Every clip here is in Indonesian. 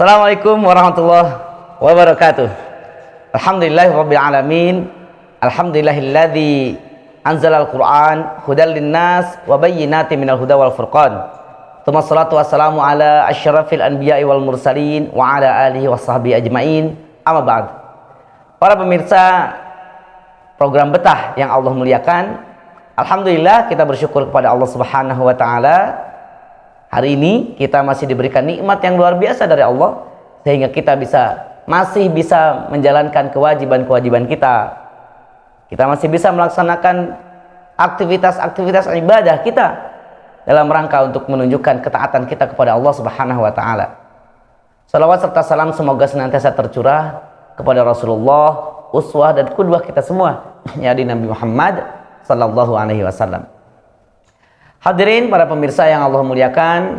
Assalamualaikum warahmatullahi wabarakatuh. Alhamdulillahirabbil alamin. Alhamdulillahilladzi anzalal Qur'an hudal linnas wa bayyinatin minal huda wal furqan. Tsumma shalatu wassalamu ala asyrafil anbiya'i wal mursalin wa ala alihi washabbihi ajmain. Amma ba'd. Para pemirsa program Betah yang Allah muliakan, alhamdulillah kita bersyukur kepada Allah Subhanahu wa taala. Hari ini kita masih diberikan nikmat yang luar biasa dari Allah sehingga kita masih bisa menjalankan kewajiban-kewajiban kita. Kita masih bisa melaksanakan aktivitas-aktivitas ibadah kita dalam rangka untuk menunjukkan ketaatan kita kepada Allah Subhanahu wa taala. Salawat serta salam semoga senantiasa tercurah kepada Rasulullah, uswah dan qudwah kita semua, yakni Nabi Muhammad sallallahu alaihi wasallam. Hadirin para pemirsa yang Allah muliakan,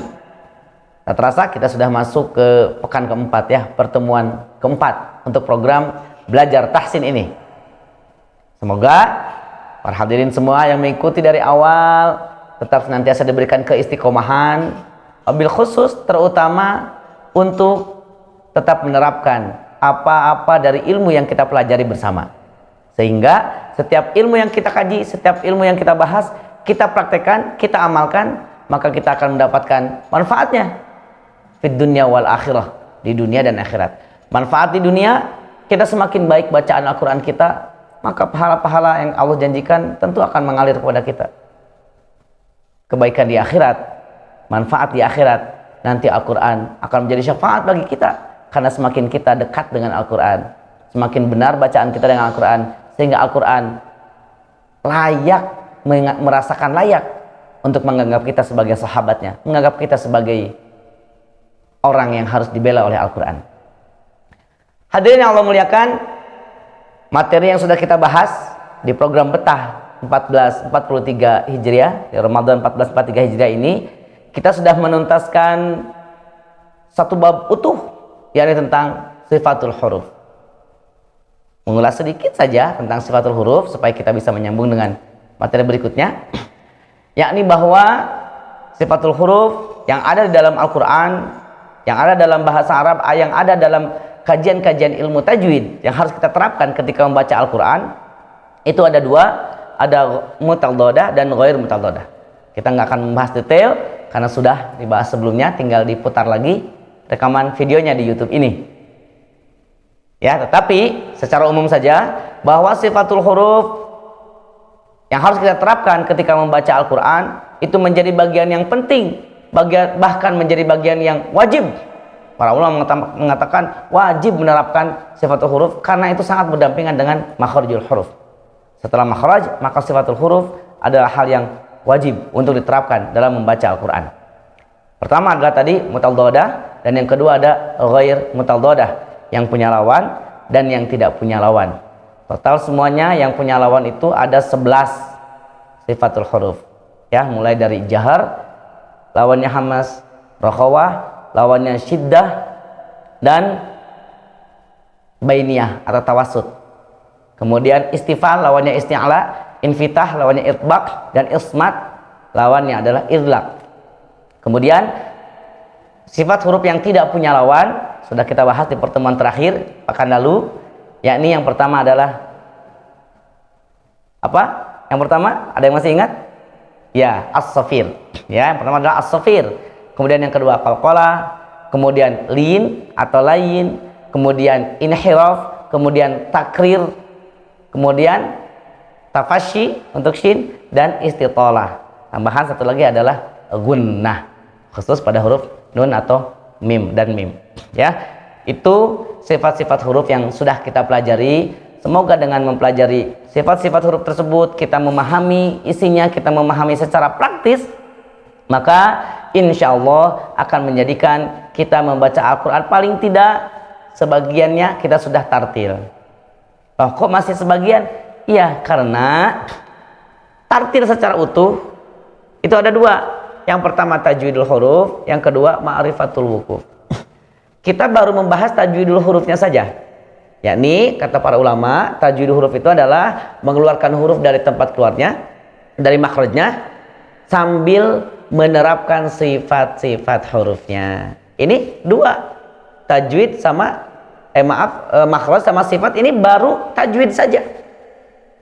tak terasa kita sudah masuk ke pekan keempat ya, pertemuan keempat untuk program belajar tahsin ini. Semoga para hadirin semua yang mengikuti dari awal tetap senantiasa diberikan keistiqomahan, wabil khusus terutama untuk tetap menerapkan apa-apa dari ilmu yang kita pelajari bersama. Sehingga setiap ilmu yang kita kaji, setiap ilmu yang kita bahas, kita praktekkan, kita amalkan, maka kita akan mendapatkan manfaatnya fid dunya wal akhirah, di dunia dan akhirat. Manfaat di dunia, kita semakin baik bacaan Al-Quran kita, maka pahala-pahala yang Allah janjikan tentu akan mengalir kepada kita. Kebaikan di akhirat, manfaat di akhirat, nanti Al-Quran akan menjadi syafaat bagi kita, karena semakin kita dekat dengan Al-Quran, semakin benar bacaan kita dengan Al-Quran, sehingga Al-Quran merasakan layak untuk menganggap kita sebagai sahabatnya, menganggap kita sebagai orang yang harus dibela oleh Al-Quran. Hadirin yang Allah muliakan, materi yang sudah kita bahas di program Betah 1443 Hijriah, di Ramadan 1443 Hijriah ini, kita sudah menuntaskan satu bab utuh, yakni tentang sifatul huruf. Mengulas sedikit saja tentang sifatul huruf supaya kita bisa menyambung dengan materi berikutnya, yakni bahwa sifatul huruf yang ada di dalam Al-Quran, yang ada dalam bahasa Arab, yang ada dalam kajian-kajian ilmu tajwid yang harus kita terapkan ketika membaca Al-Quran, itu ada dua, ada mutadhadah dan ghair mutadhadah. Kita nggak akan membahas detail karena sudah dibahas sebelumnya, tinggal diputar lagi rekaman videonya di YouTube ini. Ya, tetapi secara umum saja bahwa sifatul huruf yang harus kita terapkan ketika membaca Al-Quran itu menjadi bagian yang penting, bahkan menjadi bagian yang wajib. Para ulama mengatakan wajib menerapkan sifatul huruf karena itu sangat berdampingan dengan makharijul huruf. Setelah makharaj, maka sifatul huruf adalah hal yang wajib untuk diterapkan dalam membaca Al-Quran. Pertama adalah tadi mutadhadah, dan yang kedua ada ghair mutadhadah, yang punya lawan dan yang tidak punya lawan. Total semuanya yang punya lawan itu ada 11 sifatul huruf. Ya, mulai dari jahar, lawannya hamas, rakhawah, lawannya syiddah, dan bainiyah atau tawassut. Kemudian istifal, lawannya isti'la, infitah, lawannya itbaq, dan ismat, lawannya adalah idlaq. Kemudian sifat huruf yang tidak punya lawan sudah kita bahas di pertemuan terakhir pekan lalu, yakni yang pertama adalah apa? Yang pertama, ada yang masih ingat? Ya, as-safir. Ya, yang pertama adalah as-safir. Kemudian yang kedua qalqalah, kemudian lin atau lain, kemudian inhiraf, kemudian takrir, kemudian tafashi untuk shin, dan istitalah. Tambahan satu lagi adalah gunnah, khusus pada huruf nun atau mim dan mim. Ya, itu sifat-sifat huruf yang sudah kita pelajari. Semoga dengan mempelajari sifat-sifat huruf tersebut, kita memahami isinya, kita memahami secara praktis, maka insya Allah akan menjadikan kita membaca Al-Quran paling tidak sebagiannya kita sudah tartil. Oh, kok masih sebagian? Iya, karena tartil secara utuh itu ada dua. Yang pertama tajwidul huruf, yang kedua ma'rifatul wukuf. Kita baru membahas tajwidul hurufnya saja. Yakni kata para ulama, tajwidul huruf itu adalah mengeluarkan huruf dari tempat keluarnya, dari makhrajnya, sambil menerapkan sifat-sifat hurufnya. Ini dua. tajwid sama makhraj sama sifat ini baru tajwid saja.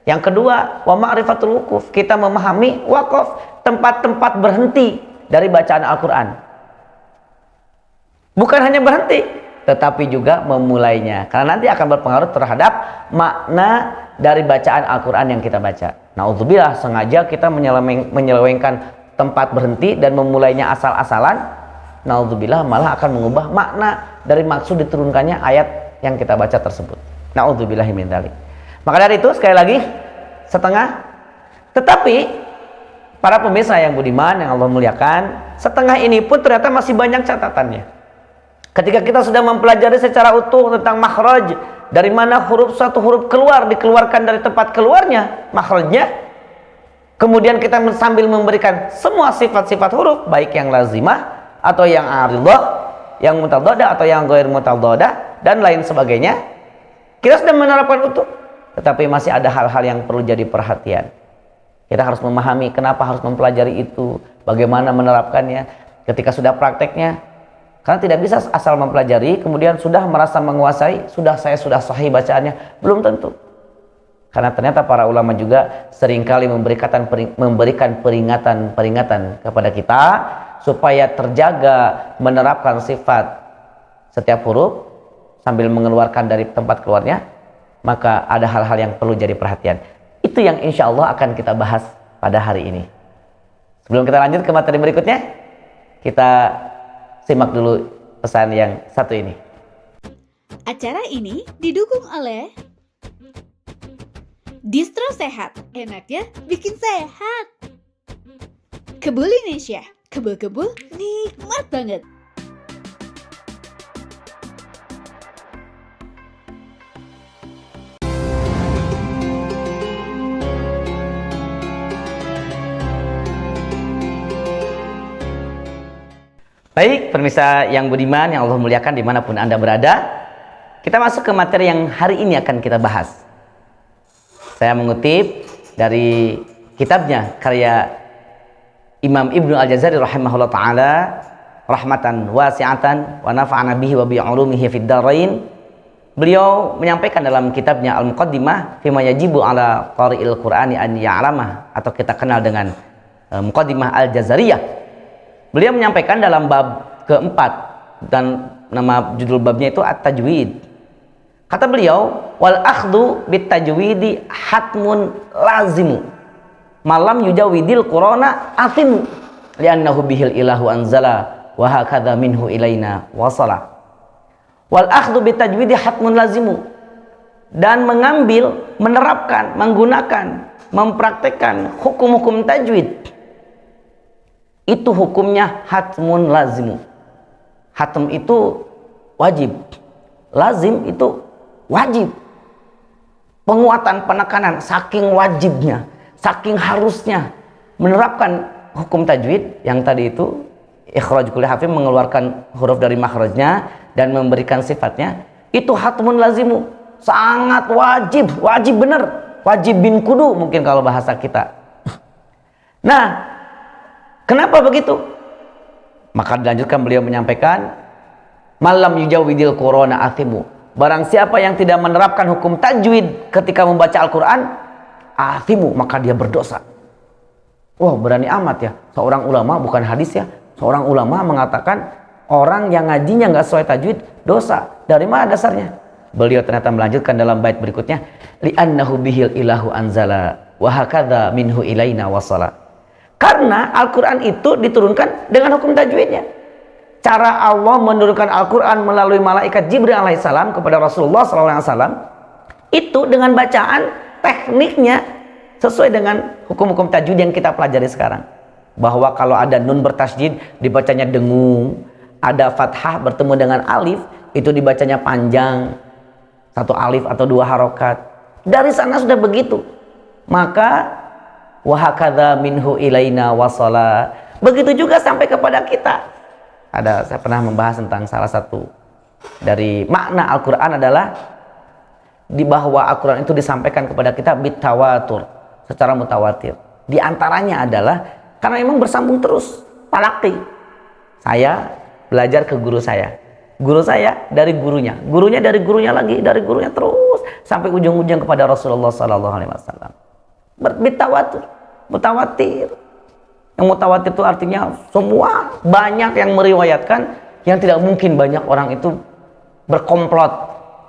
Yang kedua, wa ma'rifatul wuquf, kita memahami waqaf, tempat-tempat berhenti dari bacaan Al-Qur'an. Bukan hanya berhenti, tetapi juga memulainya. Karena nanti akan berpengaruh terhadap makna dari bacaan Al-Qur'an yang kita baca. Nauzubillah, sengaja kita menyelewengkan tempat berhenti dan memulainya asal-asalan. Nauzubillah, malah akan mengubah makna dari maksud diturunkannya ayat yang kita baca tersebut. Nauzubillahi min dzalik. Maka dari itu sekali lagi setengah, tetapi para pemirsa yang budiman yang Allah muliakan, setengah ini pun ternyata masih banyak catatannya. Ketika kita sudah mempelajari secara utuh tentang makhraj, dari mana satu huruf dikeluarkan dari tempat keluarnya makhrajnya, kemudian kita sambil memberikan semua sifat-sifat huruf, baik yang lazimah atau yang aridah, yang mutadhadah atau yang ghair mutadhadah dan lain sebagainya, kita sudah menerapkan utuh. Tetapi masih ada hal-hal yang perlu jadi perhatian. Kita harus memahami kenapa harus mempelajari itu, bagaimana menerapkannya. Ketika sudah prakteknya, karena tidak bisa asal mempelajari kemudian sudah merasa menguasai, saya sudah sahih bacaannya, belum tentu. Karena ternyata para ulama juga seringkali memberikan peringatan kepada kita supaya terjaga menerapkan sifat setiap huruf sambil mengeluarkan dari tempat keluarnya. Maka ada hal-hal yang perlu jadi perhatian. Itu yang insya Allah akan kita bahas pada hari ini. Sebelum kita lanjut ke materi berikutnya, kita simak dulu pesan yang satu ini. Acara ini didukung oleh Distro Sehat, enaknya bikin sehat. Kebul Indonesia, kebul-kebul nikmat banget. Baik, pemirsa yang budiman yang Allah muliakan dimanapun Anda berada, kita masuk ke materi yang hari ini akan kita bahas. Saya mengutip dari kitabnya karya Imam Ibnu Al-Jazari rahimahullah ta'ala, rahmatan wasi'atan wa nafa'ana bihi wa bi'ulumihi fid dharain. Beliau menyampaikan dalam kitabnya Al-Muqaddimah fima yajibu ala qari'il Qur'ani an ya'lamah, atau kita kenal dengan Muqaddimah Al-Jazariyah. Beliau menyampaikan dalam bab keempat, dan nama judul babnya itu At-Tajwid. Kata beliau, wal akhdhu bit tajwidi hatmun lazimu malam yujawidil qur'ana athimu li'annahu bihil ilahu anzala wa hakadha minhu ilaina wasala. Wal akhdhu bit tajwidi hatmun lazimu, dan mengambil, menerapkan, menggunakan, mempraktekkan hukum-hukum tajwid itu hukumnya hatmun lazimu. Hatm itu wajib, lazim itu wajib. Penguatan, penekanan, saking wajibnya, saking harusnya menerapkan hukum tajwid yang tadi itu, ikhraj kulli harfin, mengeluarkan huruf dari makhrajnya dan memberikan sifatnya, itu hatmun lazimu, sangat wajib, wajib benar, wajib bin kudu mungkin kalau bahasa kita. Nah, kenapa begitu? Maka dilanjutkan beliau menyampaikan, malam yujawidil qur'ana athimu, barang siapa yang tidak menerapkan hukum tajwid ketika membaca Al-Quran, athimu, maka dia berdosa. Wah, berani amat ya seorang ulama, bukan hadis ya, seorang ulama mengatakan orang yang ngajinya nggak sesuai tajwid dosa. Dari mana dasarnya? Beliau ternyata melanjutkan dalam bait berikutnya, li'annahu bihil ilahu anzala wa hakadha minhu ilaina wasala. Karena Al-Quran itu diturunkan dengan hukum tajwidnya. Cara Allah menurunkan Al-Quran melalui malaikat Jibril alaihissalam kepada Rasulullah SAW itu dengan bacaan tekniknya sesuai dengan hukum-hukum tajwid yang kita pelajari sekarang. Bahwa kalau ada nun bertasydid dibacanya dengung, ada fathah bertemu dengan alif itu dibacanya panjang, satu alif atau dua harokat. Dari sana sudah begitu. Maka wa hakadha minhu ilaina wasala, begitu juga sampai kepada kita. Saya pernah membahas tentang salah satu dari makna Al-Quran adalah di bahwa Al-Quran itu disampaikan kepada kita bitawatur, secara mutawatir. Di antaranya adalah karena memang bersambung terus, talaqi. Saya belajar ke guru saya, Guru saya dari gurunya dari gurunya lagi, dari gurunya terus sampai ujung-ujung kepada Rasulullah Sallallahu Alaihi Wasallam. Mutawatir. Yang mutawatir itu artinya semua banyak yang meriwayatkan, yang tidak mungkin banyak orang itu berkomplot,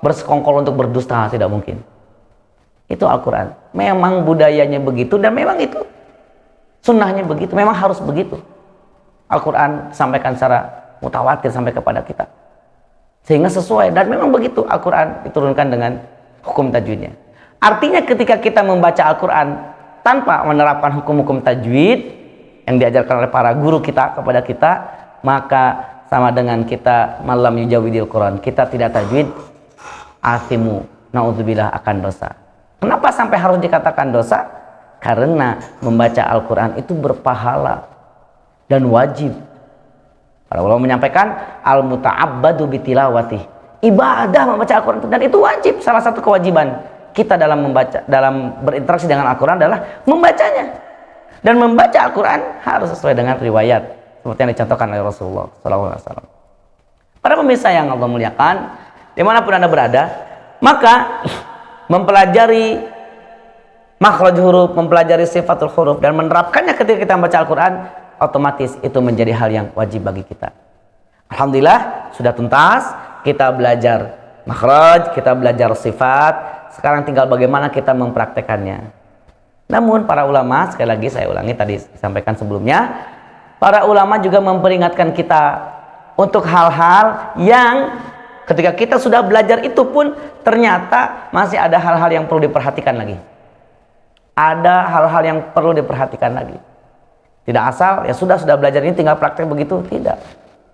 bersekongkol untuk berdusta, tidak mungkin. Itu Al-Quran. Memang budayanya begitu dan memang itu sunnahnya begitu, memang harus begitu. Al-Quran sampaikan secara mutawatir sampai kepada kita. Sehingga sesuai, dan memang begitu Al-Quran diturunkan dengan hukum tajwidnya. Artinya ketika kita membaca Al-Quran tanpa menerapkan hukum-hukum tajwid yang diajarkan oleh para guru kita kepada kita, maka sama dengan kita malam yujawidil Quran, kita tidak tajwid, athimu, na'udzubillah, akan dosa. Kenapa sampai harus dikatakan dosa? Karena membaca Al-Quran itu berpahala dan wajib. Para ulama menyampaikan al-muta'abbadu bitilawati, ibadah membaca Al-Quran, dan itu wajib. Salah satu kewajiban kita dalam membaca, dalam berinteraksi dengan Al-Quran adalah membacanya. Dan membaca Al-Quran harus sesuai dengan riwayat seperti yang dicontohkan oleh Rasulullah SAW. Para pemirsa yang Allah muliakan, dimanapun Anda berada, maka mempelajari makhraj huruf, mempelajari sifatul huruf, dan menerapkannya ketika kita membaca Al-Quran, otomatis itu menjadi hal yang wajib bagi kita. Alhamdulillah sudah tuntas, kita belajar makhraj, kita belajar sifat, sekarang tinggal bagaimana kita mempraktekannya. Namun para ulama, sekali lagi saya ulangi tadi disampaikan sebelumnya, para ulama juga memperingatkan kita untuk hal-hal yang ketika kita sudah belajar itu pun ternyata masih ada hal-hal yang perlu diperhatikan lagi. Ada hal-hal yang perlu diperhatikan lagi. Tidak asal ya sudah belajar ini tinggal praktek begitu, tidak.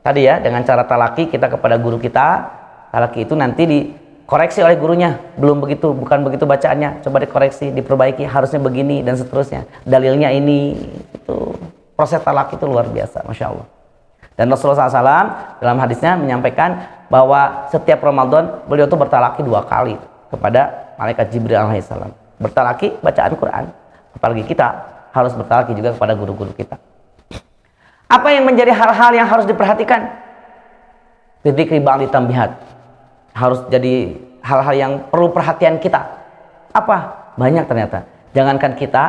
Tadi ya, dengan cara talaki kita kepada guru kita, talaki itu nanti dikoreksi oleh gurunya, belum begitu, bukan begitu bacaannya, coba dikoreksi, diperbaiki, harusnya begini dan seterusnya, dalilnya ini. Itu proses talaki itu luar biasa, Masya Allah. Dan Rasulullah SAW dalam hadisnya menyampaikan bahwa setiap Ramadan beliau itu bertalaki 2 kali kepada malaikat Jibril alaihissalam. Bertalaki bacaan Quran, apalagi kita harus bertalaki juga kepada guru-guru kita. Apa yang menjadi hal-hal yang harus diperhatikan? Dzikri ba'di tambihat. Harus jadi hal-hal yang perlu perhatian kita. Apa? Banyak ternyata. Jangankan kita,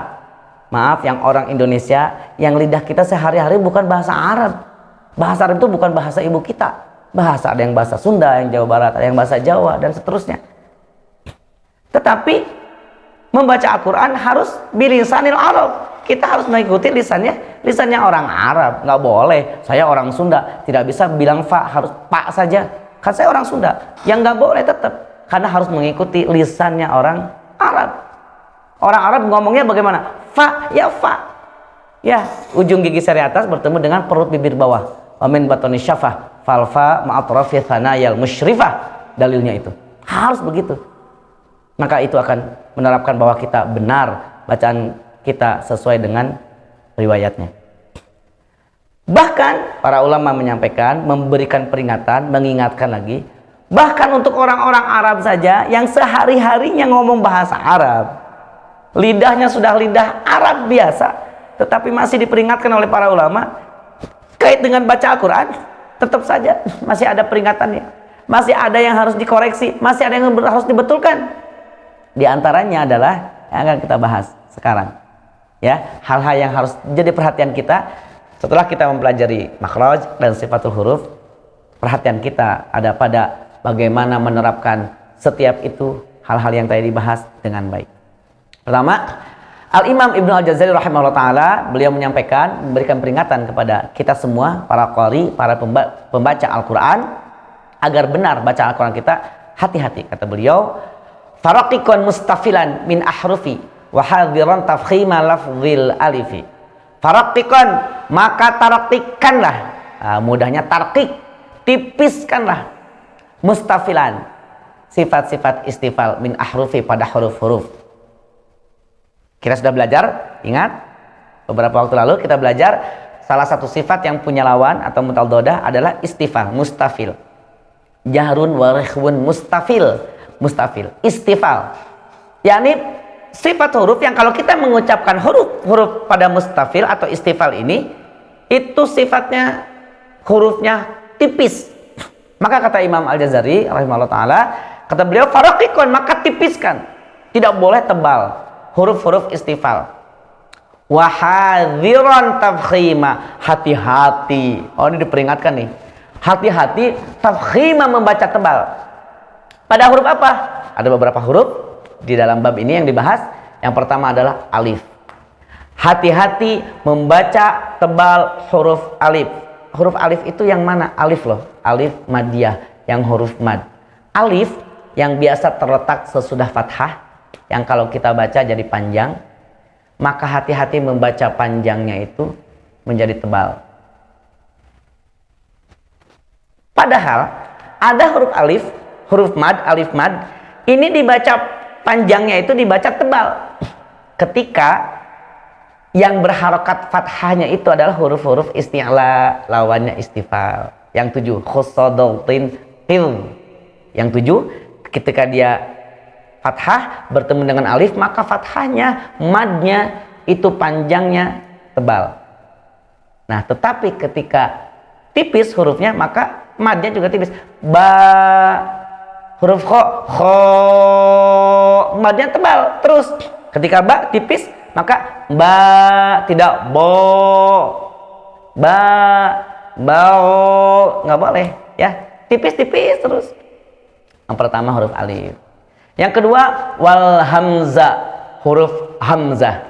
maaf, yang orang Indonesia, yang lidah kita sehari-hari bukan bahasa Arab. Bahasa Arab itu bukan bahasa ibu kita. Bahasa, ada yang bahasa Sunda, yang Jawa Barat, ada yang bahasa Jawa, dan seterusnya. Tetapi membaca Al-Quran harus bilisanil Arab. Kita harus mengikuti lisannya orang Arab. Nggak boleh saya orang Sunda tidak bisa bilang fa, harus pak saja. Kan saya orang Sunda. Yang nggak boleh tetap, karena harus mengikuti lisannya orang Arab. Orang Arab ngomongnya bagaimana? Fa, ya fa. Ya, ujung gigi seri atas bertemu dengan perut bibir bawah. Amin batoni syafah falfa ma'atrafi thanayal musyrifah. Dalilnya itu harus begitu. Maka itu akan menerapkan bahwa kita benar bacaan kita sesuai dengan riwayatnya. Bahkan para ulama menyampaikan, memberikan peringatan, mengingatkan lagi, bahkan untuk orang-orang Arab saja yang sehari-harinya ngomong bahasa Arab, lidahnya sudah lidah Arab biasa, tetapi masih diperingatkan oleh para ulama kait dengan baca Al-Quran, tetap saja masih ada peringatannya, masih ada yang harus dikoreksi, masih ada yang harus dibetulkan. Di antaranya adalah yang akan kita bahas sekarang, ya, hal-hal yang harus jadi perhatian kita setelah kita mempelajari makhraj dan sifatul huruf. Perhatian kita ada pada bagaimana menerapkan setiap itu hal-hal yang tadi dibahas dengan baik. Pertama, Al-Imam Ibnu Al-Jazari rahimahullah ta'ala, beliau menyampaikan, memberikan peringatan kepada kita semua, para qari, para pembaca Al-Quran, agar benar baca Al-Quran kita. Hati-hati, kata beliau, faraqiqan mustafilan min ahrufi wa hadiran tafkhima lafzil alifi. Faraqiqan, maka taraktikanlah, mudahnya tarqiq, tipiskanlah, mustafilan, sifat-sifat istifal min ahrufi, pada huruf-huruf. Kita sudah belajar, ingat beberapa waktu lalu kita belajar salah satu sifat yang punya lawan atau mutaldhadah adalah istifal, mustafil. Jahrun wa rikhwun mustafil, mustafil, istifal. yakni sifat huruf yang kalau kita mengucapkan huruf pada mustafil atau istifal ini, itu sifatnya hurufnya tipis, Maka kata Imam Al-Jazari rahimahullah taala, kata beliau faraqiqan, maka tipiskan. Tidak boleh tebal huruf-huruf istifal. Wa hadziran tafkhima, hati-hati. Oh, ini diperingatkan nih. Hati-hati tafkhima, membaca tebal. Pada huruf apa? Ada beberapa huruf di dalam bab ini yang dibahas. Yang pertama adalah alif. Hati-hati membaca tebal huruf alif. Huruf alif itu yang mana? Alif loh, alif madiyah, yang huruf mad. Alif yang biasa terletak sesudah fathah, yang kalau kita baca jadi panjang, maka hati-hati membaca panjangnya itu menjadi tebal. Padahal ada huruf alif, huruf mad, alif mad, ini dibaca panjangnya itu dibaca tebal. Ketika yang berharokat fathahnya itu adalah huruf-huruf isti'la, lawannya istifal. Yang 7, khussadautin qil. Yang 7, ketika dia fathah bertemu dengan alif, maka fathahnya, madnya itu panjangnya tebal. Nah, tetapi ketika tipis hurufnya, maka madnya juga tipis. Ba, huruf kho, madnya tebal. Terus ketika ba tipis, maka ba, tidak bo, ba, bao, nggak boleh ya, tipis-tipis terus. Yang pertama huruf alif. Yang kedua wal hamzah, huruf hamzah.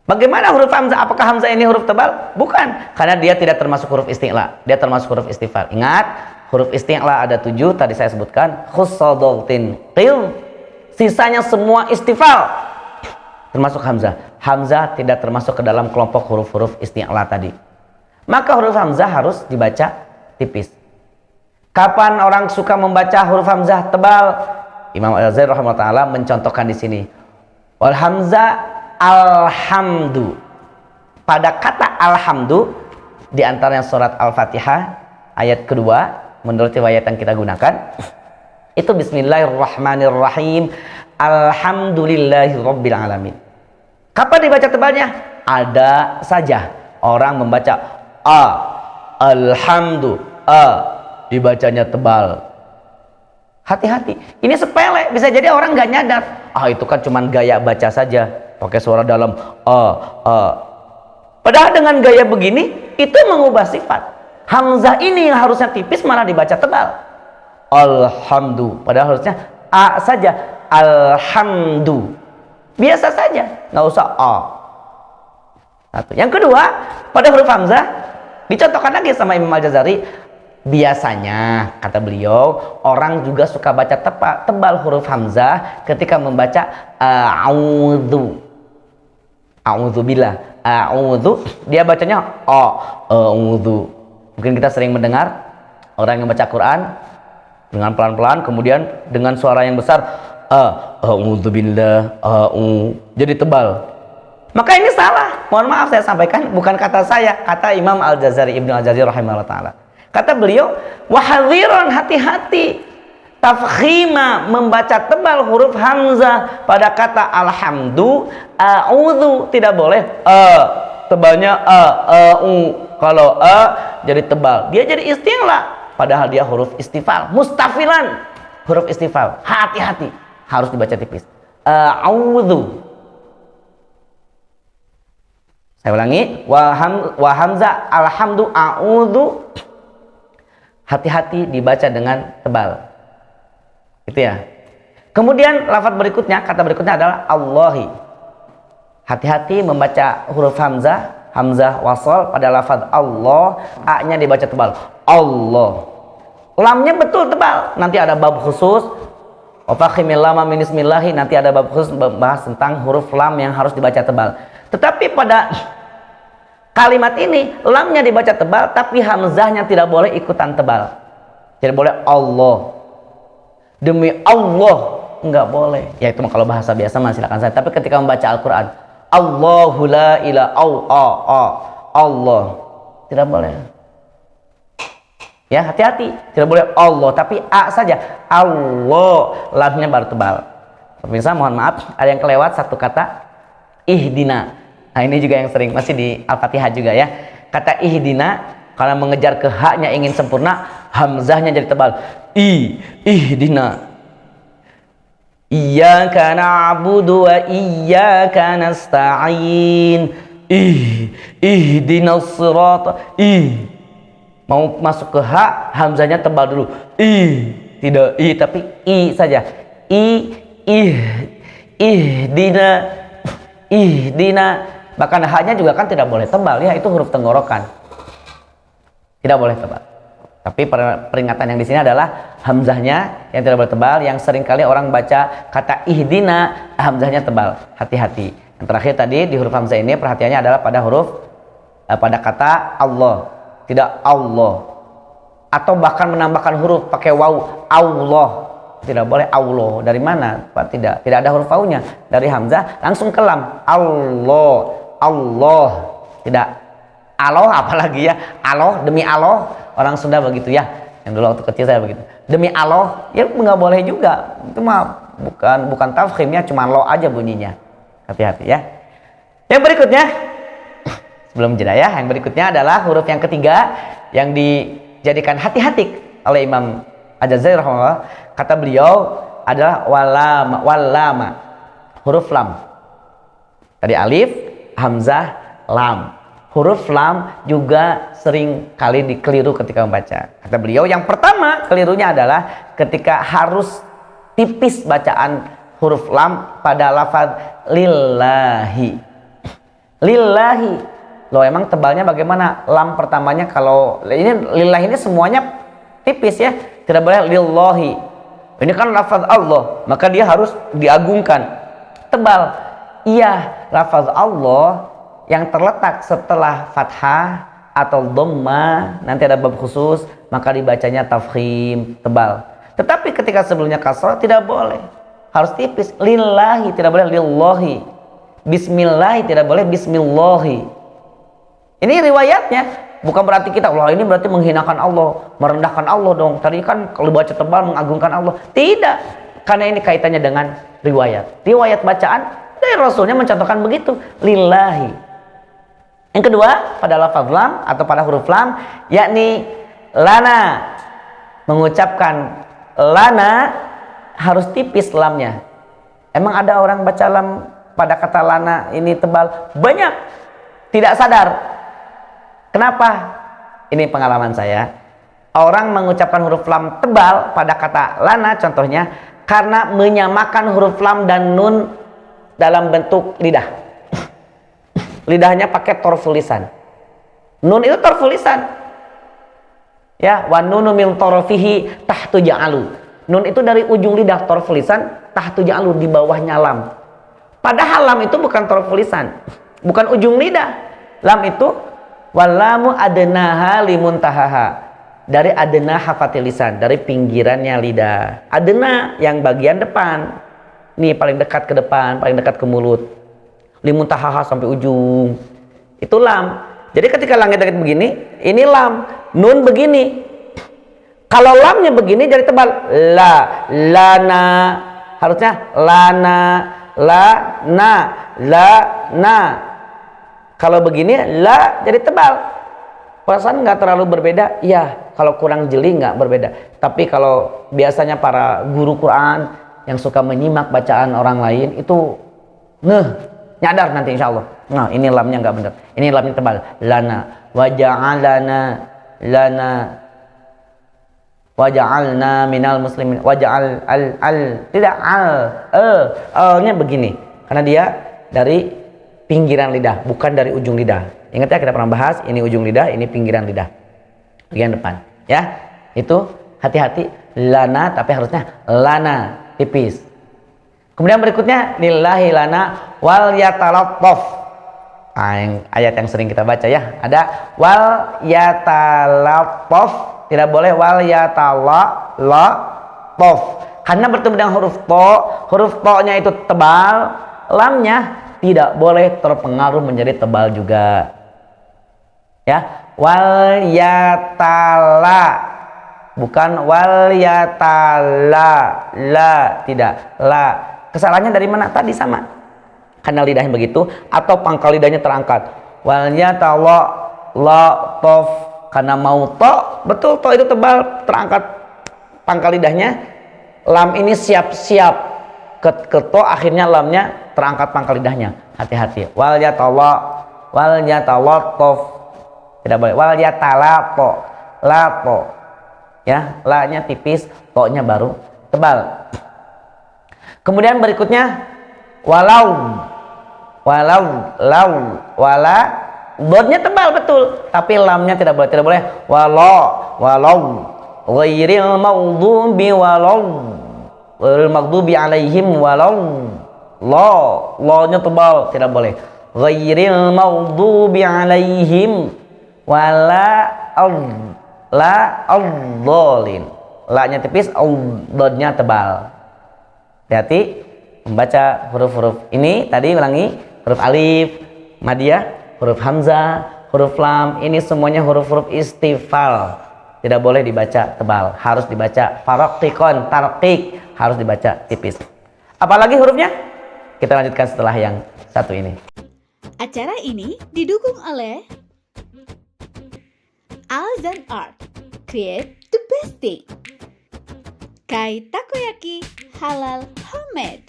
Bagaimana huruf hamzah? Apakah hamzah ini huruf tebal? Bukan, karena dia tidak termasuk huruf isti'la, dia termasuk huruf istifal. Ingat, huruf isti'la ada 7 tadi saya sebutkan, khussadautin qil, sisanya semua istifal. Termasuk hamzah. Hamzah tidak termasuk ke dalam kelompok huruf-huruf isti'la tadi. Maka huruf hamzah harus dibaca tipis. Kapan orang suka membaca huruf hamzah tebal? Imam Al-Jazari rahimahullah taala mencontohkan di sini. Wal hamzah alhamdu. Pada kata alhamdu di antaranya surat Al-Fatihah ayat kedua menurut riwayat yang kita gunakan itu bismillahirrahmanirrahim. Alhamdulillahirabbil alamin. Kapan dibaca tebalnya? Ada saja orang membaca alhamdu, dibacanya tebal. Hati-hati. Ini sepele, bisa jadi orang nggak nyadar. Itu kan cuman gaya baca saja, pakai suara dalam Padahal dengan gaya begini itu mengubah sifat. Hamzah ini yang harusnya tipis malah dibaca tebal. Alhamdu, padahal harusnya a saja. Alhamdu, biasa saja, nggak usah a. Satu. Yang kedua, pada huruf hamzah dicontohkan lagi sama Imam Al-Jazari. Biasanya kata beliau, orang juga suka baca tebal huruf hamzah ketika membaca a'udzu. A'udzubillah, a'udzu, dia bacanya a'udzu. Mungkin kita sering mendengar orang yang baca Quran dengan pelan-pelan, kemudian dengan suara yang besar, a'udzubillah, jadi tebal. Maka ini salah. Mohon maaf saya sampaikan, bukan kata saya, kata Imam Al-Jazari, Ibnu Al-Jazari rahimahullah taala. Kata beliau, wahadhiran, hati-hati tafkhima, membaca tebal huruf hamzah pada kata alhamdu, a'udzu, tidak boleh tebalnya kalau jadi tebal, dia jadi isti'la, padahal dia huruf istifal, mustafilan, huruf istifal. Hati-hati, harus dibaca tipis. A'udzu. Saya ulangi, wa hamzah alhamdu a'udzu, hati-hati dibaca dengan tebal. Itu ya. Kemudian lafaz berikutnya, kata berikutnya adalah Allahi. Hati-hati membaca huruf hamzah, hamzah wasal pada lafaz Allah, a-nya dibaca tebal. Allah. Lamnya betul tebal. Nanti ada bab khusus. Wa fakhimil lama min ismillahi, nanti ada bab khusus membahas tentang huruf lam yang harus dibaca tebal. Tetapi pada kalimat ini lamnya dibaca tebal, tapi hamzahnya tidak boleh ikutan tebal. Tidak boleh Allah, demi Allah, enggak boleh. Ya itu kalau bahasa biasa masih silakan saya. Tapi ketika membaca Al-Quran, Allahu la ilaha Allah, tidak boleh. Ya, hati-hati, tidak boleh Allah, tapi a saja. Allah, lamnya baru tebal. Pemirsa, mohon maaf, ada yang kelewat satu kata, ihdina. Nah, ini juga yang sering masih di Al-Fatihah juga ya. Kata ihdina, karena mengejar ke haknya ingin sempurna, hamzahnya jadi tebal. Ihdina. Iyyaka na'budu wa iyyaka nasta'in. Ihdinas sirata. Mau masuk ke hak, hamzahnya tebal dulu. Tidak tapi saja. Ihdina. Bahkan haknya juga kan tidak boleh tebal ya, itu huruf tenggorokan. Tidak boleh tebal. Tapi peringatan yang di sini adalah hamzahnya yang tidak boleh tebal. Yang sering kali orang baca kata ihdina, hamzahnya tebal. Hati-hati. Yang terakhir tadi di huruf hamzah ini perhatiannya adalah pada pada kata Allah, tidak Allah. Atau bahkan menambahkan huruf pakai waw, Allah. Tidak boleh Allah. Dari mana? Tidak ada huruf wawnya. Dari hamzah langsung ke lam. Allah. Tidak Allah apalagi ya. Allah, demi Allah. Orang Sunda begitu ya. Yang dulu waktu kecil saya begitu. Demi Allah, ya nggak boleh juga. Itu mah bukan tafkhim ya, cuma lo aja bunyinya. Hati-hati ya. Yang berikutnya sebelum jeda ya, yang berikutnya adalah huruf yang ketiga yang dijadikan hati-hati oleh Imam Al-Jazari rahimahullah. Kata beliau adalah walama. Huruf lam. Tadi alif, hamzah, lam. Huruf lam juga sering kali dikeliru ketika membaca. Kata beliau yang pertama kelirunya adalah ketika harus tipis bacaan huruf lam pada lafaz lillahi. Lillahi. Loh emang tebalnya bagaimana? Lam pertamanya kalau ini lillahi ini semuanya tipis ya. Tidak boleh lillahi. Ini kan lafaz Allah, maka dia harus diagungkan. Tebal. Iya, lafaz Allah yang terletak setelah fathah atau dhamma, nanti ada bab khusus, maka dibacanya tafkhim, tebal. Tetapi ketika sebelumnya kasrah tidak boleh, harus tipis. Lillahi tidak boleh lillahi. Bismillahi tidak boleh bismillahi. Ini riwayatnya, bukan berarti kita Allah ini berarti menghinakan Allah, merendahkan Allah dong. Tadi kan kalau baca tebal mengagungkan Allah. Tidak, karena ini kaitannya dengan riwayat. Riwayat bacaan dari Rasulnya mencontohkan begitu, lillahi. Yang kedua, pada lafaz lam atau pada huruf lam, yakni lana. Mengucapkan lana harus tipis lamnya. Emang ada orang baca lam pada kata lana ini tebal? Banyak. Tidak sadar. Kenapa? Ini pengalaman saya. Orang mengucapkan huruf lam tebal pada kata lana contohnya karena menyamakan huruf lam dan nun dalam bentuk lidah. Lidahnya pakai torful lisan. Nun itu torful lisan. Ya, wa nunu min torfihi tahtu ja'alu. Nun itu dari ujung lidah, torful lisan, tahtu ja'alu, di bawahnya lam. Padahal lam itu bukan torful lisan, bukan ujung lidah. Lam itu walamu adnaha limuntahaha. Dari adna hafatil lisan, dari pinggirannya lidah. Adna yang bagian depan. Nih paling dekat ke depan, paling dekat ke mulut. Limuntahaha sampai ujung. Itu lam. Jadi ketika langit-langit begini, ini lam. Nun begini. Kalau lamnya begini jadi tebal. Lana. Harusnya lana. Lana. Kalau begini, la jadi tebal. Perasaan nggak terlalu berbeda? Ya, kalau kurang jeli nggak berbeda. Tapi kalau biasanya para guru Quran yang suka menyimak bacaan orang lain itu nyadar nanti insya Allah. Nah ini lamnya nggak benar. Ini lamnya tebal. Lana waja'alna minal muslimin. Waja'al tidak nya begini. Karena dia dari pinggiran lidah, bukan dari ujung lidah. Ingat ya kita pernah bahas. Ini ujung lidah, ini pinggiran lidah, bagian depan. Ya itu hati-hati. Lana tapi harusnya lana, tipis. Kemudian berikutnya lillahi lana wal yatalattaf. Ayat yang sering kita baca ya. Ada wal yatalattaf, tidak boleh wal yatalattaf. Karena bertemu dengan huruf to-nya itu tebal, lamnya tidak boleh terpengaruh menjadi tebal juga. Ya, wal yatala. Bukan wal yatala, la, tidak, la. Kesalahannya dari mana? Tadi sama. Karena lidahnya begitu atau pangkal lidahnya terangkat. Walnya tawa la tof karena mau to, betul to itu tebal, terangkat pangkal lidahnya. Lam ini siap-siap ke to, akhirnya lamnya terangkat pangkal lidahnya. Hati-hati. Wal yatalattaf. Tidak boleh. Wal yatalato. Lato. Ya, la-nya tipis, to-nya baru tebal. Kemudian berikutnya walau, dodnya tebal betul, tapi lamnya tidak boleh, walau, ghairil maghdubi alaihim, lo-nya tebal, tidak boleh, ghairil maghdubi alaihim, la-dhalin, la-nya tipis, dodnya tebal. Hati-hati membaca huruf-huruf ini. Tadi ulangi, huruf alif, madiyah, huruf hamzah, huruf lam, ini semuanya huruf-huruf istifal. Tidak boleh dibaca tebal, harus dibaca faraqikon, tarqiq, harus dibaca tipis. Apalagi hurufnya? Kita lanjutkan setelah yang satu ini. Acara ini didukung oleh Alzan Art, create the best thing. Kai Takoyaki Halal Homemade.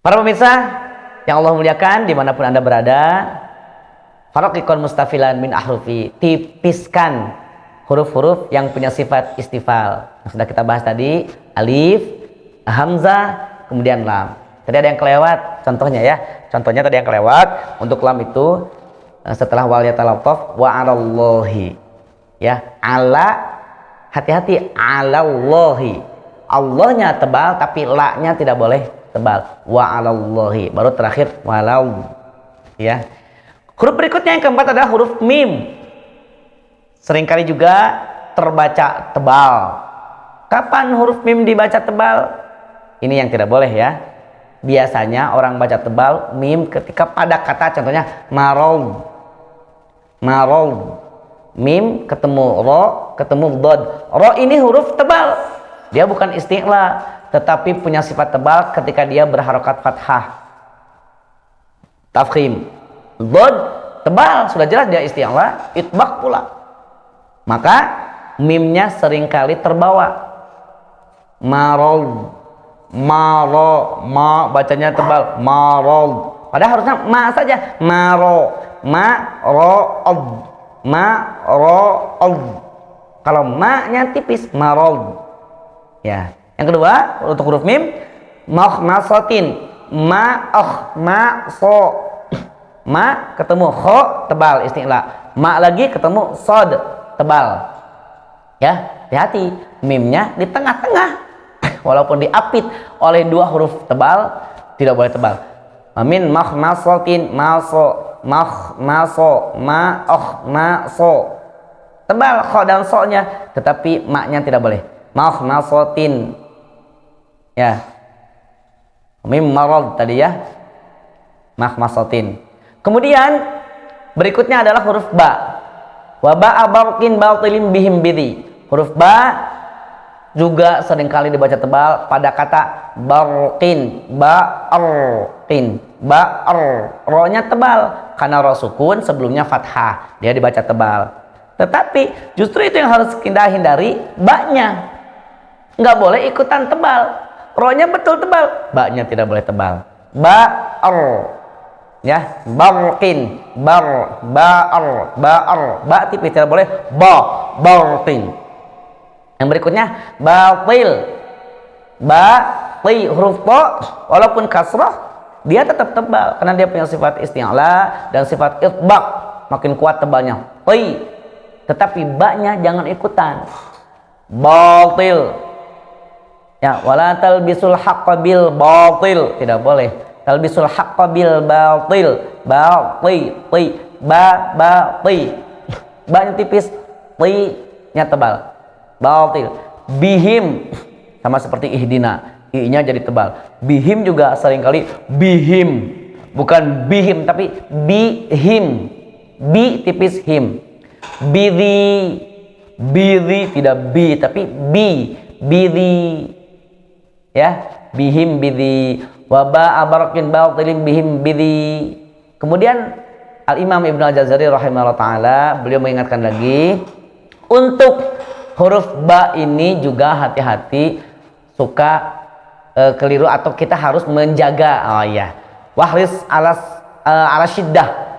Para pemirsa yang Allah muliakan dimanapun Anda berada, faraqikon mustafilan min ahrufi, tipiskan huruf-huruf yang punya sifat istifal. Yang sudah kita bahas tadi, alif, hamzah, kemudian lam. Tadi ada yang kelewat, contohnya ya. Contohnya tadi yang kelewat, untuk lam itu setelah wal yatalattaf wa 'alallahi. Ya, ala, hati-hati, 'alallahi. Allahnya tebal tapi la-nya tidak boleh tebal. Wa 'alallahi. Baru terakhir walau. Ya. Huruf berikutnya yang keempat adalah huruf mim. Seringkali juga terbaca tebal. Kapan huruf mim dibaca tebal? Ini yang tidak boleh ya. Biasanya orang baca tebal mim ketika pada kata, contohnya marau. Mim ketemu ro, ketemu dod. Ro ini huruf tebal. Dia bukan isti'la, tetapi punya sifat tebal ketika dia berharokat fathah. Tafkhim. Dod tebal, sudah jelas dia isti'la, itbaq pula. Maka mimnya seringkali terbawa. Ma bacanya tebal, marol. Padahal harusnya ma saja, kalau ma-nya tipis, marol. Ya. Yang kedua untuk huruf mim, makhmasatin, ma ketemu kho tebal isti'la, ma lagi ketemu sod tebal. Ya, hati-hati, mimnya di tengah-tengah. Walaupun diapit oleh dua huruf tebal, tidak boleh tebal. Min makhmasatin, maso, tebal kho dan so-nya, tetapi ma-nya tidak boleh. Makhmasatin. Ya. Mim marad tadi ya. Makhmasatin. Kemudian berikutnya adalah huruf ba. Wa ba'a barqin batilin bihim bidhi. Huruf ba juga seringkali dibaca tebal pada kata barqin, ro-nya tebal karena ro sukun sebelumnya fathah, dia dibaca tebal. Tetapi justru itu yang harus kita hindari, ba-nya nggak boleh ikutan tebal. Ro-nya betul tebal, ba-nya tidak boleh tebal. Ya, barqin, ba tipis tidak boleh, barqin. Yang berikutnya batil, huruf to walaupun kasrah dia tetap tebal karena dia punya sifat isti'la dan sifat itbaq, makin kuat tebalnya. Tetapi ba-nya jangan ikutan. Batil. Ya, wala talbisul haqqa bil batil, tidak boleh. Talbisul haqqa bil batil, ba-nya tipis, nya tebal. Batil. Bihim sama seperti ihdina, i-nya jadi tebal. Bihim juga seringkali bihim, bukan bihim tapi bihim, bi tipis him. Bidhi, bidhi tidak bi tapi bi, bidhi. Ya, bihim bidhi. Wa ba'a barakin batilin bihim bidhi. Kemudian Al-Imam Ibnu Al-Jazari rahimahullah taala beliau mengingatkan lagi untuk huruf ba ini juga hati-hati suka keliru atau kita harus menjaga. Oh iya. Wahris ala syiddah.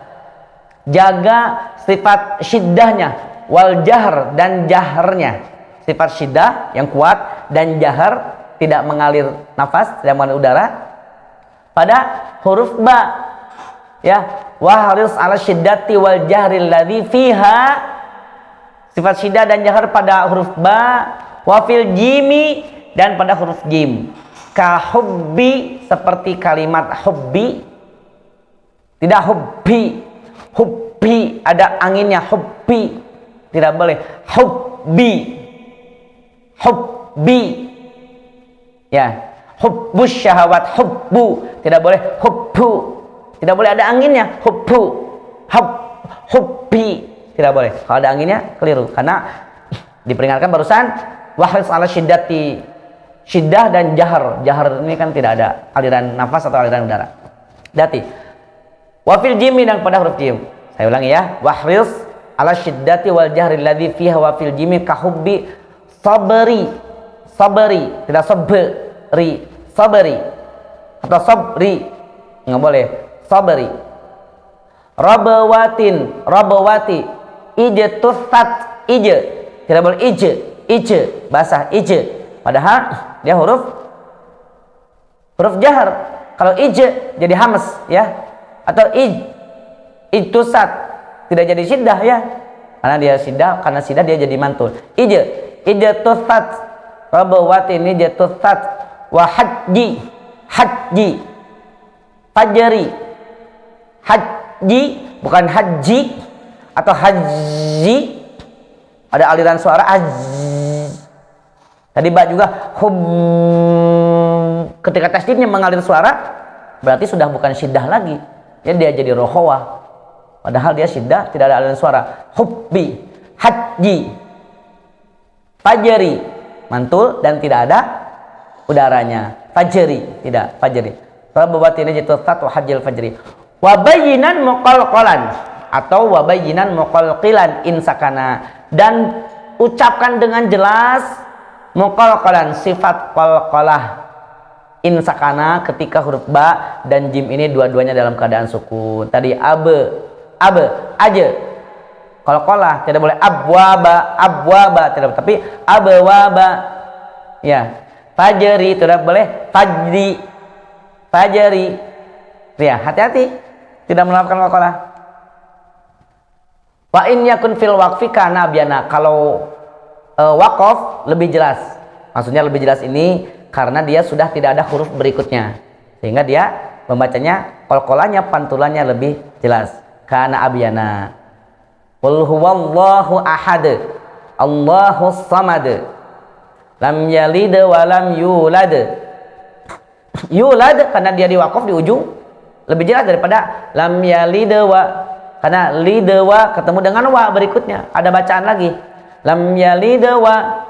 Jaga sifat syiddahnya, wal jahr dan jaharnya. Sifat syiddah yang kuat dan jahar tidak mengalir nafas, tidak mengalir udara pada huruf ba. Ya, wahris ala syiddati wal jahril ladzi fiha. Sifat syiddah dan jahar pada huruf ba, wa fil jimi dan pada huruf jim. Ka hubbi seperti kalimat hubbi. Tidak hubbi. Hubbi ada anginnya, hubbi tidak boleh. Hubbi, hubbi, ya. Hubbus syahawat, hubbu tidak boleh. Hubbu tidak boleh ada anginnya. Hubbu, hubbi tidak boleh. Kalau ada anginnya keliru karena diperingatkan barusan wahris ala syiddati, syiddah dan jahar. Jahar ini kan tidak ada aliran nafas atau aliran udara. Dati wafil jimi dan pada huruf jim. Saya ulangi ya. Wahris ala syiddati wal jahri alladzi fiha wafil jimi kahubbi sabri. Sabri, tidak sabri. Sabri atau sabri. Enggak boleh. Sabri. Rabawatin, rabawati. Ijtusat, ije. Tidak boleh ije. Ije, basah ije. Padahal dia huruf jahar. Kalau ije jadi hamas ya. Atau ijtusat tidak jadi syiddah ya, karena dia syiddah, karena syiddah dia jadi mantul. Ijtusat rabawatin ijtusat wa haji fajri. Haji bukan haji atau haji, ada aliran suara tadi ba juga ketika tasdidnya mengalir suara berarti sudah bukan syiddah lagi. Ya, dia jadi rokhawah. Padahal dia syiddah, tidak ada aliran suara. Hubbi, haji, fajri, mantul dan tidak ada udaranya. Fajri, tidak, fajri. Rabbawati najtusat wa hajjil fajri. Wa bayyinan muqalqalan atau wa bayyinan muqalqilan insakana, dan ucapkan dengan jelas muqalqalan sifat qalqalah insakana ketika huruf ba dan jim ini dua-duanya dalam keadaan sukun. Tadi abe, aja. Qalqalah tidak boleh abwaba tidak boleh, tapi abwaba. Ya. Fajri tidak boleh fajri. Ya, hati-hati tidak melakukan qalqalah. Wa in yakun fil waqfi kana biana. Kalau waqaf lebih jelas. Maksudnya lebih jelas ini karena dia sudah tidak ada huruf berikutnya, sehingga dia membacanya qalqalahnya, pantulannya lebih jelas. Kana abyana. Qul huwallahu ahad, Allahus samad, lam yalid wa lam yulad. Yulad karena dia diwaqaf di ujung lebih jelas daripada lam yalid wa, karena lid wa ketemu dengan wa berikutnya ada bacaan lagi. Lam yalid wa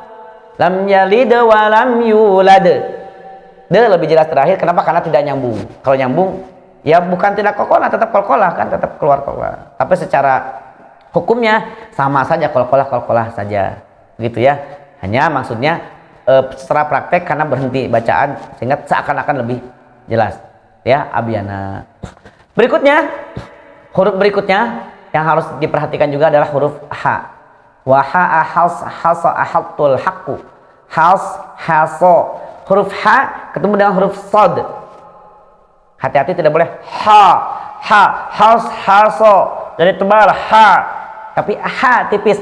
lam yalid wa lam yulad. Dia lebih jelas terakhir. Kenapa? Karena tidak nyambung. Kalau nyambung ya bukan tidak qalqalah, tetap qalqalah kan, tetap keluar qalqalah. Tapi secara hukumnya sama saja, qalqalah saja. Begitu ya. Hanya maksudnya secara praktek karena berhenti bacaan sehingga seakan-akan lebih jelas. Ya, abyana. Berikutnya, huruf berikutnya yang harus diperhatikan juga adalah huruf ha. Wa ha hasa ahattul haqqu. Haso. Huruf ha ketemu dengan huruf sad. Hati-hati tidak boleh haso. Jadi tebal ha. Tapi ha tipis.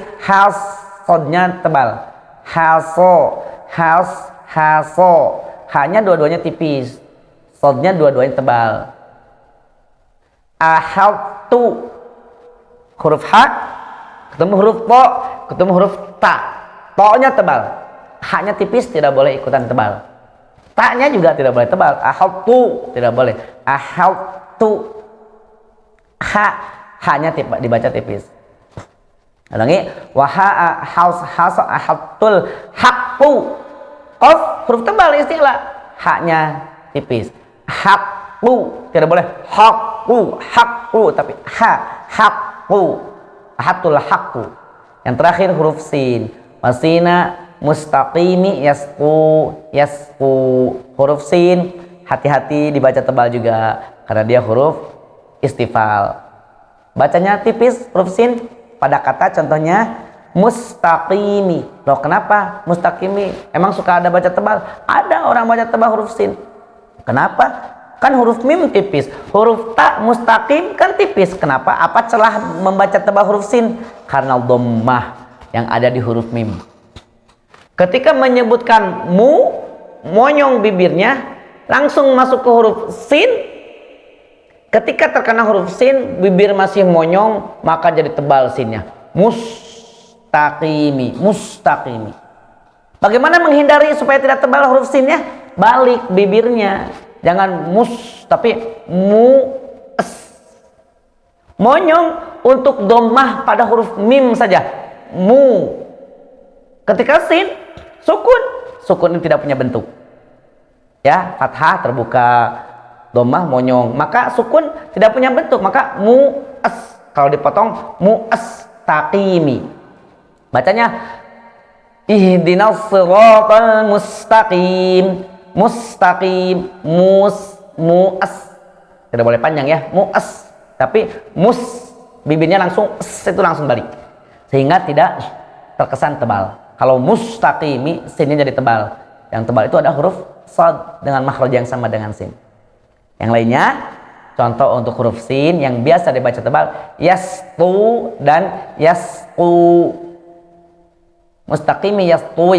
Sadnya tebal. Haso. Ha-nya dua-duanya tipis. Sadnya dua-duanya tebal. Ahattu. Huruf ha ketemu huruf to, ketemu huruf ta. To-nya tebal, ha-nya tipis, tidak boleh ikutan tebal. Ta-nya juga tidak boleh tebal. Ahattu tidak boleh. Ahattu. Ha-nya dibaca tipis. Ulangi, waha hatul haqqu. Qaf huruf tebal isti'la, haknya tipis. Haqqu, tidak boleh haqqu, tapi haqqu. Hatul haqqu. Yang terakhir huruf sin. Wasina mustaqimi yasqu. Huruf sin hati-hati dibaca tebal juga karena dia huruf istifal. Bacanya tipis huruf sin pada kata contohnya mustaqimi. Loh, kenapa mustaqimi? Emang suka ada baca tebal? Ada orang baca tebal huruf sin. Kenapa? Kan huruf mim tipis. Huruf ta mustaqim kan tipis. Kenapa? Apa celah membaca tebal huruf sin? Karena dhammah yang ada di huruf mim. Ketika menyebutkan monyong bibirnya, langsung masuk ke huruf sin. Ketika terkena huruf sin, bibir masih monyong, maka jadi tebal sinnya. Mustaqimi. Bagaimana menghindari supaya tidak tebal huruf sinnya? Balik bibirnya. Jangan tapi monyong untuk dhammah pada huruf mim saja. Ketika sin, sukun ini tidak punya bentuk. Ya, fathah terbuka, dhammah monyong, maka sukun tidak punya bentuk, maka kalau dipotong taqimi. Bacanya ihdinas siratal mustaqim. Tidak boleh panjang ya, tapi bibirnya langsung itu langsung balik sehingga tidak terkesan tebal. Kalau mustaqimi, sinnya jadi tebal. Yang tebal itu ada huruf shad dengan makhraj yang sama dengan sin. Yang lainnya, contoh untuk huruf sin yang biasa dibaca tebal, yastu dan yasqu. Mustaqimi yastu,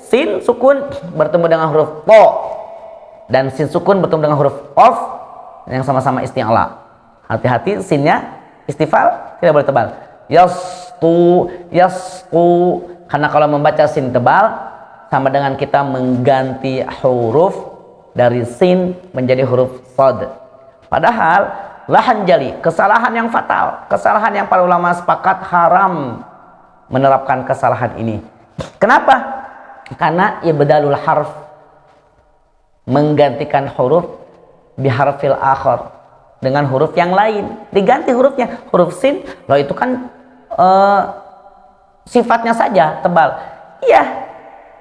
sin sukun bertemu dengan huruf to dan sin sukun bertemu dengan huruf qaf yang sama-sama isti'la. Hati-hati, sinnya istifal tidak boleh tebal. Yasqu, karena kalau membaca sin tebal sama dengan kita mengganti huruf dari sin menjadi huruf shad. Padahal lahan jali, kesalahan yang fatal, kesalahan yang para ulama sepakat haram menerapkan kesalahan ini. Kenapa? Karena ibdalul harf, menggantikan huruf biharfil akhar, dengan huruf yang lain, diganti hurufnya. Huruf sin, loh itu kan sifatnya saja tebal. Iya,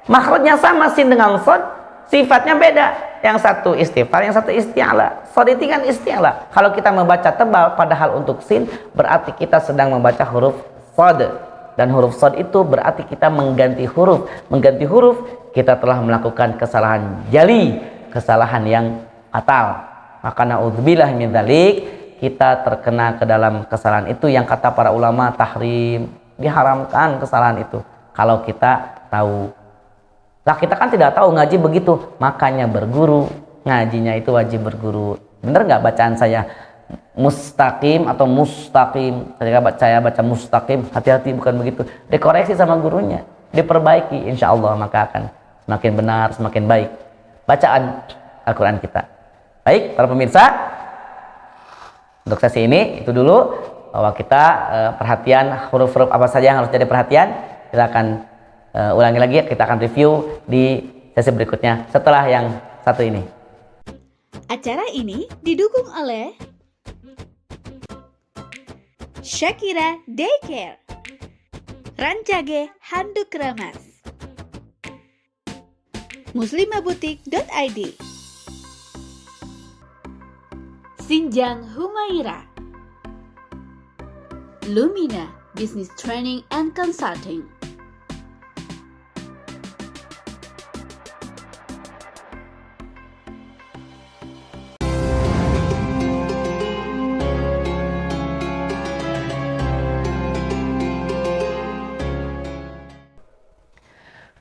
makhrajnya sama sin dengan shad, sifatnya beda. Yang satu istifal, yang satu isti'la. Shad itu kan isti'la. Kalau kita membaca tebal padahal untuk sin, berarti kita sedang membaca huruf shad. Dan huruf shad itu berarti kita mengganti huruf. Mengganti huruf, kita telah melakukan kesalahan jali, kesalahan yang fatal. Maka na'udzubillah min dzalik, kita terkena ke dalam kesalahan itu yang kata para ulama tahrim, diharamkan kesalahan itu kalau kita tahu. Lah kita kan tidak tahu ngaji begitu, makanya berguru. Ngajinya itu wajib berguru. Bener nggak bacaan saya? Mustaqim atau mustaqim? Saya baca mustaqim, hati-hati bukan begitu. Dikoreksi sama gurunya, diperbaiki, insya Allah maka akan semakin benar, semakin baik bacaan Al-Quran kita. Baik para pemirsa, untuk sesi ini itu dulu, bahwa kita perhatian huruf-huruf apa saja yang harus jadi perhatian. Kita akan ulangi lagi, kita akan review di sesi berikutnya setelah yang satu ini. Acara ini didukung oleh Shakira Daycare, Rancage Handuk Ramas, muslimabutik.id, Sinjang Humaira, Lumina Business Training and Consulting.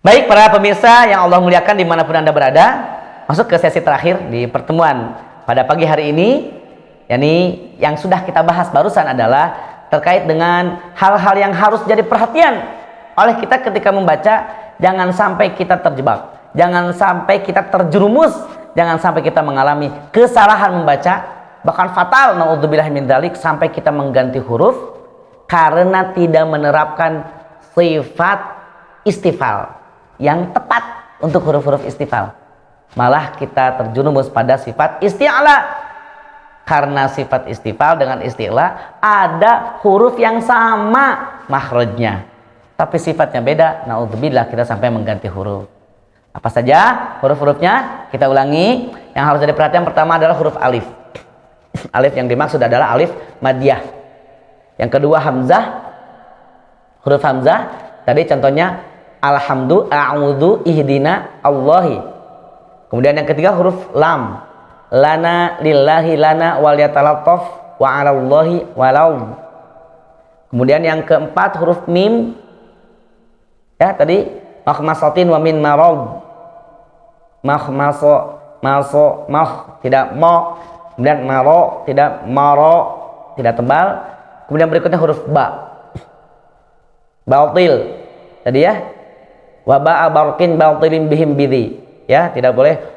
Baik para pemirsa yang Allah muliakan dimanapun Anda berada, masuk ke sesi terakhir di pertemuan pada pagi hari ini. yakni yang sudah kita bahas barusan adalah terkait dengan hal-hal yang harus jadi perhatian oleh kita ketika membaca. Jangan sampai kita terjebak, jangan sampai kita terjerumus, jangan sampai kita mengalami kesalahan membaca, bahkan fatal naudzubillah min dzalik, sampai kita mengganti huruf karena tidak menerapkan sifat istifal yang tepat untuk huruf-huruf istifal. Malah kita terjerumus pada sifat isti'la. Karena sifat istifal dengan isti'la ada huruf yang sama makhrajnya, tapi sifatnya beda. Naudzubillah, kita sampai mengganti huruf. Apa saja huruf-hurufnya? Kita ulangi. Yang harus jadi perhatian pertama adalah huruf alif. Alif yang dimaksud adalah alif madiyah. Yang kedua hamzah. Huruf hamzah tadi contohnya alhamdu, a'udzu, ihdina, Allahi. Kemudian yang ketiga huruf lam. Lana, lillahi, lana, wal yatalattaf, wa 'alallahi, walau. Kemudian yang keempat huruf mim. Ya, tadi makhmasatin wa min marad. Makhmaso, maso, makh tidak mo. Kemudian maro tidak maro, tidak tebal. Kemudian berikutnya huruf ba. Batil. Tadi ya. Wa ba'a barqin batilin bihim bidhi. Ya, tidak boleh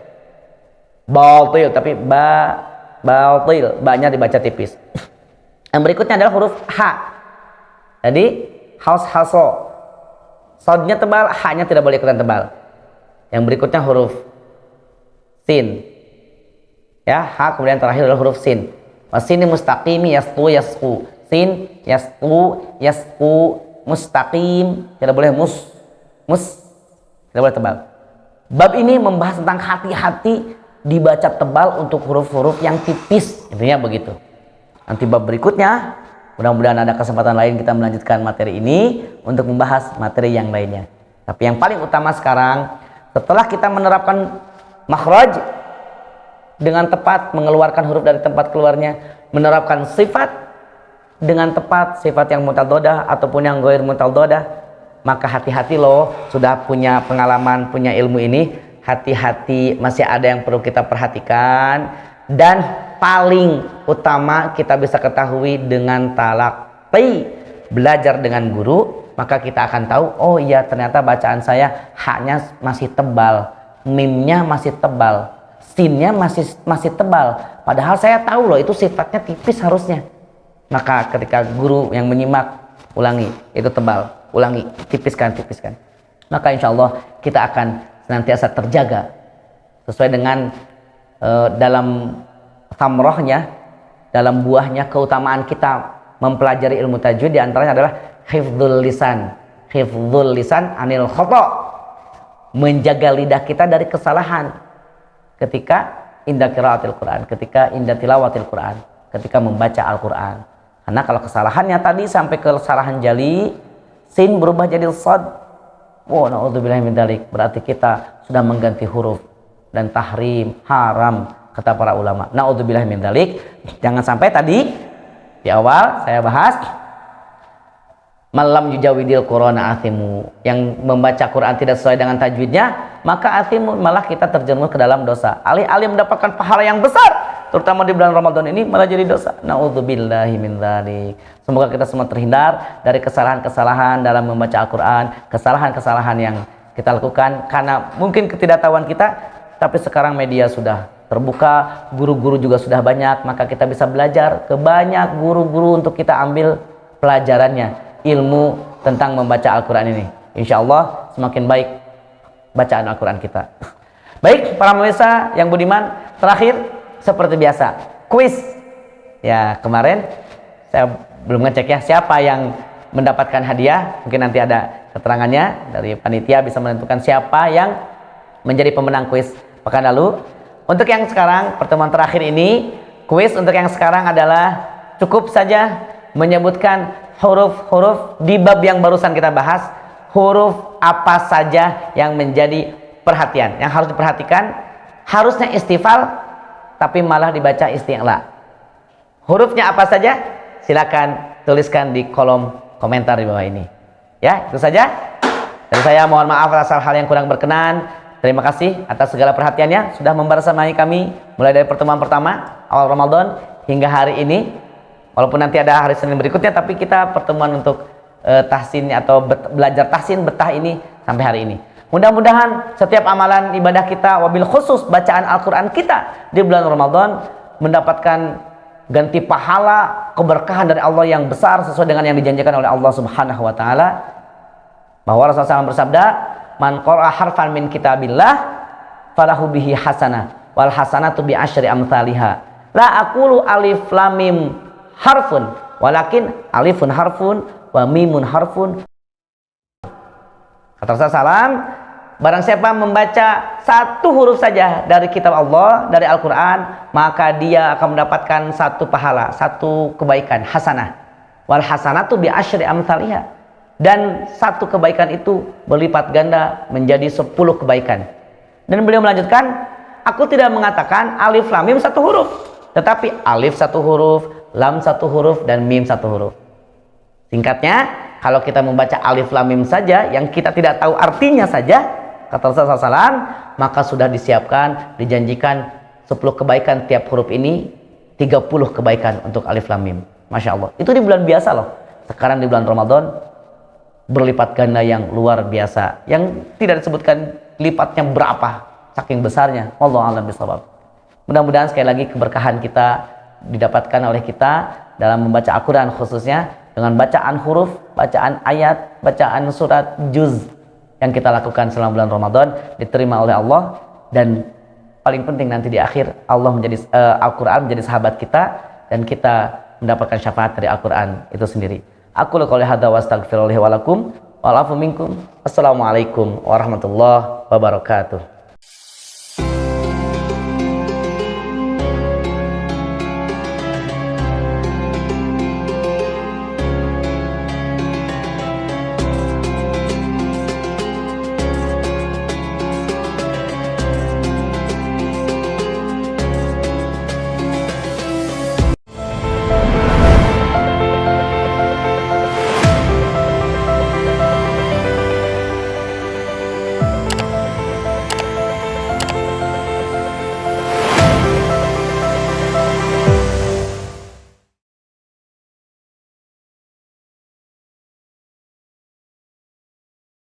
batil, tapi batil, ba-nya dibaca tipis. Yang berikutnya adalah huruf H. Tadi haso, sodnya tebal, H-nya tidak boleh ikutan tebal. Yang berikutnya huruf sin. Ya, H kemudian terakhir adalah huruf sin. Wasini mustaqimi yasqu. Sin yasqu mustaqim, tidak boleh mus tidak boleh tebal. Bab ini membahas tentang hati-hati dibaca tebal untuk huruf-huruf yang tipis, intinya begitu. Nanti bab berikutnya mudah-mudahan ada kesempatan lain kita melanjutkan materi ini untuk membahas materi yang lainnya. Tapi yang paling utama sekarang, setelah kita menerapkan makhraj dengan tepat, mengeluarkan huruf dari tempat keluarnya, menerapkan sifat dengan tepat, sifat yang mutaddodah ataupun yang ghair mutaddodah, maka hati-hati loh, sudah punya pengalaman, punya ilmu ini, hati-hati, masih ada yang perlu kita perhatikan. Dan paling utama kita bisa ketahui dengan talaqi, belajar dengan guru, maka kita akan tahu, oh iya ternyata bacaan saya haknya masih tebal, mimnya masih tebal, sinnya masih tebal, padahal saya tahu loh itu sifatnya tipis harusnya. Maka ketika guru yang menyimak, ulangi, itu tebal, ulangi, tipiskan. Maka insya Allah kita akan senantiasa terjaga sesuai dengan dalam thamrohnya, dalam buahnya keutamaan kita mempelajari ilmu tajwid, diantaranya adalah hifdzul lisan anil khata, menjaga lidah kita dari kesalahan ketika indah qiraatil Quran, ketika indah tilawatil Quran, ketika membaca Al-Quran. Karena kalau kesalahannya tadi sampai kesalahan jali, sin berubah jadi sad, wow, na'udzubillahi min dzalik, berarti kita sudah mengganti huruf dan tahrim, haram, kata para ulama. Na'udzubillahi min dzalik. Jangan sampai tadi di awal saya bahas malam yujawidil Qur'ana athimu, yang membaca Quran tidak sesuai dengan tajwidnya, maka athimu, malah kita terjerumus ke dalam dosa. Alih-alih mendapatkan pahala yang besar, terutama di bulan Ramadan ini, malah jadi dosa. Na'udzubillahi min dzalik. Semoga kita semua terhindar dari kesalahan-kesalahan dalam membaca Al-Quran, kesalahan-kesalahan yang kita lakukan karena mungkin ketidaktahuan kita. Tapi sekarang media sudah terbuka, guru-guru juga sudah banyak, maka kita bisa belajar ke banyak guru-guru untuk kita ambil pelajarannya, ilmu tentang membaca Al-Quran ini. Insya Allah semakin baik bacaan Al-Quran kita. Baik para pemirsa yang budiman, terakhir seperti biasa kuis. Ya, kemarin saya belum ngecek ya siapa yang mendapatkan hadiah. Mungkin nanti ada keterangannya dari panitia, bisa menentukan siapa yang menjadi pemenang kuis pekan lalu. Untuk yang sekarang, pertemuan terakhir ini, kuis untuk yang sekarang adalah cukup saja menyebutkan huruf-huruf di bab yang barusan kita bahas. Huruf apa saja yang menjadi perhatian, yang harus diperhatikan. Harusnya istifal, tapi malah dibaca isti'la. Hurufnya apa saja? Silakan tuliskan di kolom komentar di bawah ini. Ya, itu saja. Dari saya mohon maaf atas hal yang kurang berkenan. Terima kasih atas segala perhatiannya sudah membersamai kami mulai dari pertemuan pertama awal Ramadan hingga hari ini. Walaupun nanti ada hari Senin berikutnya, tapi kita pertemuan untuk tahsin atau belajar tahsin betah ini sampai hari ini. Mudah-mudahan setiap amalan ibadah kita, wabil khusus bacaan Al-Quran kita di bulan Ramadan, mendapatkan ganti pahala, keberkahan dari Allah yang besar sesuai dengan yang dijanjikan oleh Allah Subhanahu wa taala. Bahwa Rasulullah SAW bersabda, "Man qara'a harfan min kitabillah falahu bihi hasanah wal hasanatu bi asyri amsalihha. La aqulu alif lam mim harfun, walakin alifun harfun wa mimun harfun." Kata Rasulullah SAW, barang siapa membaca satu huruf saja dari kitab Allah, dari Al-Quran, maka dia akan mendapatkan satu pahala, satu kebaikan, hasanah. Wal hasanatu bi asyri amsalihha. Dan satu kebaikan itu berlipat ganda menjadi 10 kebaikan. Dan beliau melanjutkan, aku tidak mengatakan alif lam mim satu huruf, tetapi alif satu huruf, lam satu huruf, dan mim satu huruf. Singkatnya, kalau kita membaca alif lam mim saja yang kita tidak tahu artinya saja, kata Rasulullah SAW, maka sudah disiapkan, dijanjikan 10 kebaikan tiap huruf ini, 30 kebaikan untuk alif lam mim. Masya Allah. Itu di bulan biasa loh. Sekarang di bulan Ramadan berlipat ganda yang luar biasa, yang tidak disebutkan lipatnya berapa, saking besarnya. Wallahu a'lam bishawab. Mudah-mudahan sekali lagi keberkahan kita didapatkan oleh kita dalam membaca Al-Quran, khususnya dengan bacaan huruf, bacaan ayat, bacaan surat, juz yang kita lakukan selama bulan Ramadan diterima oleh Allah. Dan paling penting nanti di akhir Allah menjadi Al-Quran menjadi sahabat kita dan kita mendapatkan syafaat dari Al-Quran itu sendiri. Aku qouli hadza wa astaghfirullahi wa lakum wa afu minkum. Assalamualaikum warahmatullahi wabarakatuh.